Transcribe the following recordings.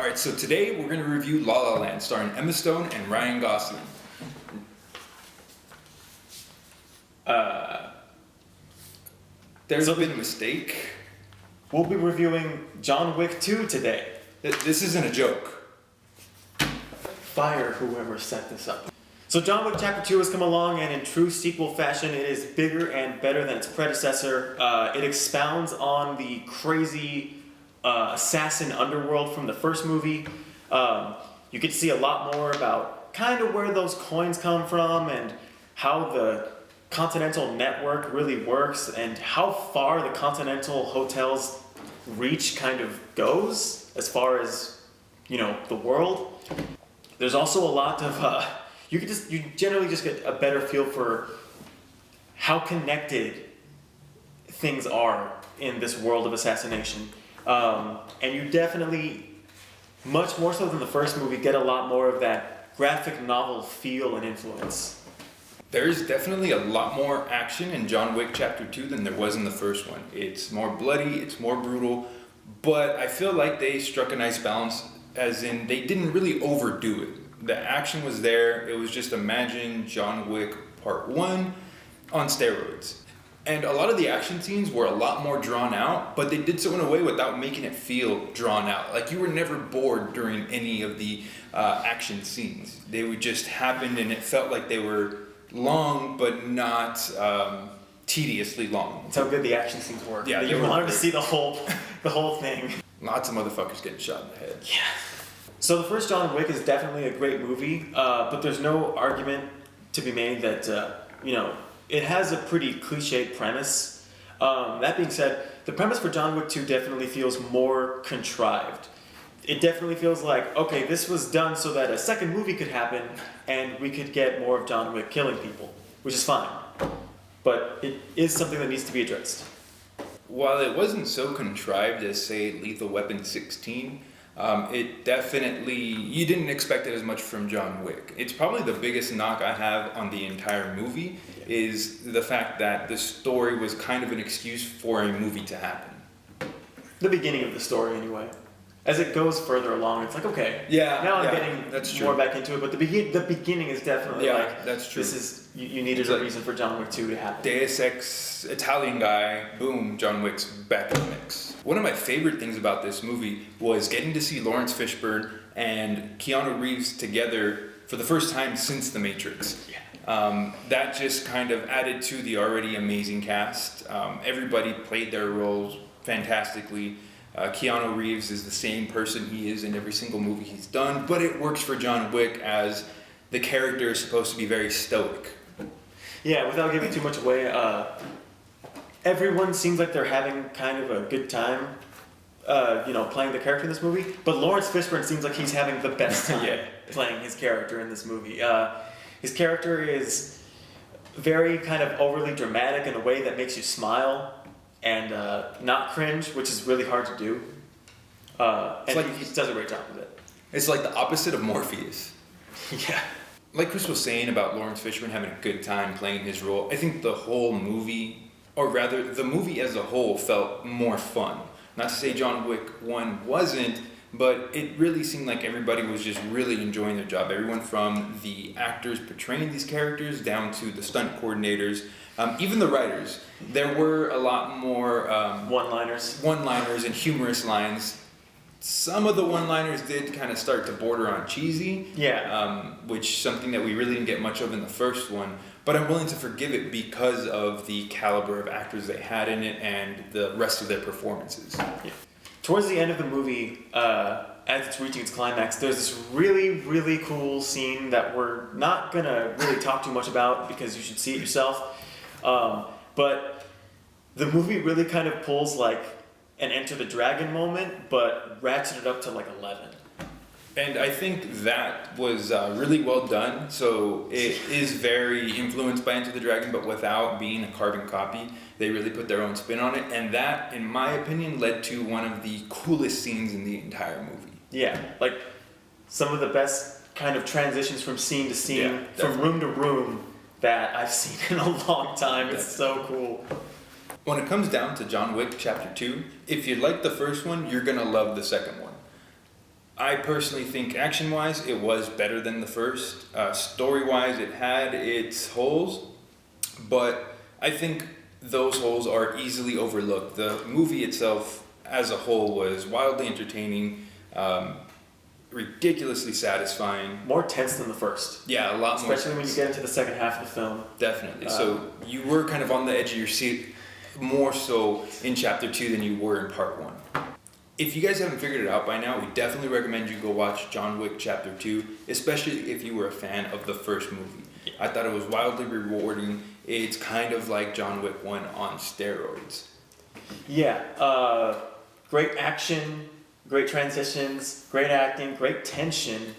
Alright, so today we're going to review La La Land, starring Emma Stone and Ryan Gosling. There's been a mistake. We'll be reviewing John Wick 2 today. This isn't a joke. Fire whoever set this up. So John Wick Chapter 2 has come along, and in true sequel fashion, it is bigger and better than its predecessor. It expounds on the crazy assassin underworld from the first movie. You get to see a lot more about kind of where those coins come from and how the Continental network really works and how far the Continental Hotel's reach kind of goes as far as, you know, the world. There's also a lot of, you generally just get a better feel for how connected things are in this world of assassination. And you definitely, much more so than the first movie, get a lot more of that graphic novel feel and influence. There's definitely a lot more action in John Wick Chapter 2 than there was in the first one. It's more bloody, it's more brutal, but I feel like they struck a nice balance, as in they didn't really overdo it. The action was there, it was just imagine John Wick Part 1 on steroids. And a lot of the action scenes were a lot more drawn out, but they did so in a way without making it feel drawn out. Like you were never bored during any of the action scenes. They would just happen and it felt like they were long, but not tediously long. That's how good the action scenes were. Yeah, you wanted to see the whole thing. Lots of motherfuckers getting shot in the head. Yeah. So the first John Wick is definitely a great movie, but there's no argument to be made that it has a pretty cliched premise. That being said, the premise for John Wick 2 definitely feels more contrived. It definitely feels like, okay, this was done so that a second movie could happen and we could get more of John Wick killing people, which is fine. But it is something that needs to be addressed. While it wasn't so contrived as, say, Lethal Weapon 16, it definitely, you didn't expect it as much from John Wick. It's probably the biggest knock I have on the entire movie is the fact that the story was kind of an excuse for a movie to happen. The beginning of the story, anyway. As it goes further along, it's like, okay, now I'm getting more back into it, but the beginning is definitely that's true. This is, you needed a reason for John Wick 2 to happen. Deus Ex, Italian guy, boom, John Wick's back in the mix. One of my favorite things about this movie was getting to see Lawrence Fishburne and Keanu Reeves together for the first time since The Matrix. Yeah. That just kind of added to the already amazing cast. Everybody played their roles fantastically. Keanu Reeves is the same person he is in every single movie he's done, but it works for John Wick as the character is supposed to be very stoic. Yeah, without giving too much away, everyone seems like they're having kind of a good time, playing the character in this movie, but Lawrence Fishburne seems like he's having the best time playing his character in this movie. His character is very kind of overly dramatic in a way that makes you smile and not cringe, which is really hard to do. And he does a great job with it. It's like the opposite of Morpheus. Yeah. Like Chris was saying about Lawrence Fishburne having a good time playing his role, I think the whole movie, or rather the movie as a whole, felt more fun. Not to say John Wick 1 wasn't, but it really seemed like everybody was just really enjoying their job. Everyone from the actors portraying these characters down to the stunt coordinators, even the writers. There were a lot more one-liners and humorous lines. Some of the one-liners did kind of start to border on cheesy, which something that we really didn't get much of in the first one. But I'm willing to forgive it because of the caliber of actors they had in it and the rest of their performances. Yeah. Towards the end of the movie, as it's reaching its climax, there's this really, really cool scene that we're not going to really talk too much about because you should see it yourself. But the movie really kind of pulls like an Enter the Dragon moment, but ratcheted up to like 11. And I think that was really well done. So it is very influenced by Enter the Dragon, but without being a carbon copy. They really put their own spin on it. And that, in my opinion, led to one of the coolest scenes in the entire movie. Yeah, like some of the best kind of transitions from scene to scene, from room to room that I've seen in a long time. It's so cool. When it comes down to John Wick Chapter 2, if you like the first one, you're going to love the second one. I personally think action-wise, it was better than the first. Story-wise, it had its holes, but I think those holes are easily overlooked. The movie itself, as a whole, was wildly entertaining, ridiculously satisfying. More tense than the first. Yeah, a lot more. Especially when you get into the second half of the film. Definitely. So you were kind of on the edge of your seat more so in Chapter 2 than you were in Part 1. If you guys haven't figured it out by now, we definitely recommend you go watch John Wick Chapter 2, especially if you were a fan of the first movie. I thought it was wildly rewarding. It's kind of like John Wick 1 on steroids. Yeah, great action, great transitions, great acting, great tension.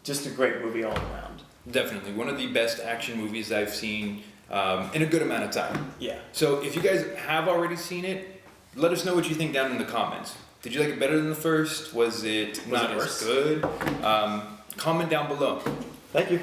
Just a great movie all around. Definitely. One of the best action movies I've seen in a good amount of time. Yeah. So if you guys have already seen it, let us know what you think down in the comments. Did you like it better than the first? Was it not as good? Comment down below. Thank you.